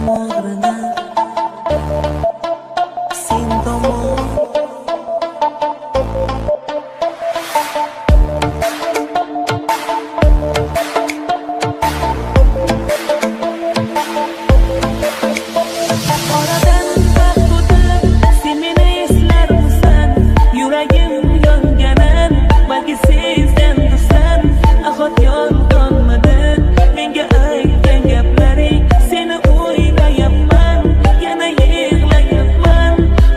tomog'ini sen tomon oradan vaqt o'tib sen meni eslarmisan yuragim yonganan balki sezgan dursan ahot yolg'onmidi menga aytgan gaplaring seni o'ylayapman yana yig'layapman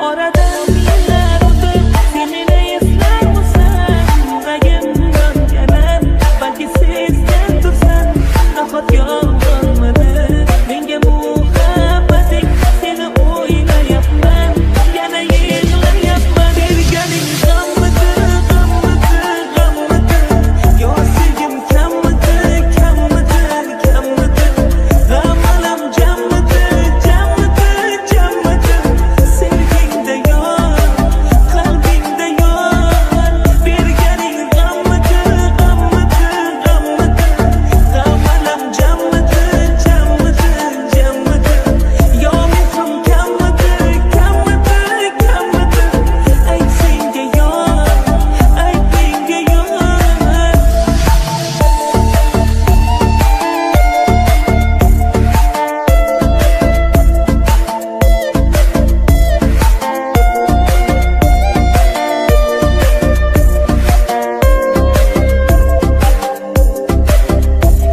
oradan yillar o'tib sen meni eslarmisan yuragim yonganan balki sezgan dursan ahot yolg'onmidi menga muhabbating seni o'ylayapman yana yig'layapman berganing g'ammidi g'ammidi g'ammidi yo sevgim kammidi kammidi kammidi g'am jammidi jammidi jammidi sevgingda yor qalbingda yor berganing g'ammidi g'ammidi g'ammidi g'am jammidi jammidi jammidi yo mehrim kammidi kammidi kammidi ayt senga yor ayt menga yor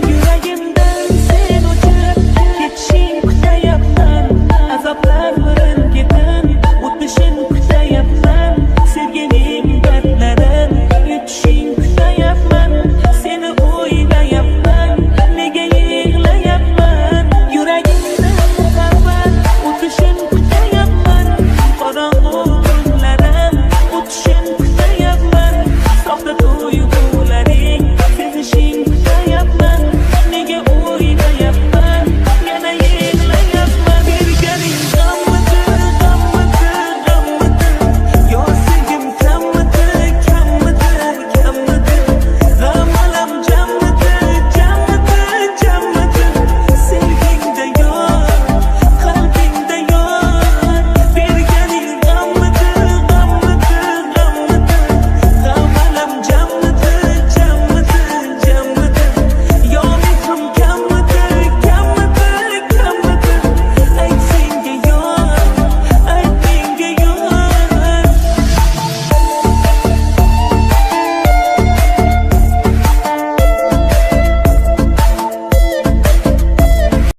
yuragimdan sen o'chib ketishing kutayapman azoblar birin-ketin o'tishing kutayapman sevgining dardlarin yutishing kutayapman seni o'ylayapman nega yig'layapman yuragimda muhabbat o'tishing kutayapman qorong'u kunlarim o'tishing kutayapman soxta tuyg'ularing sezishing kutayapman nega o'ylayapman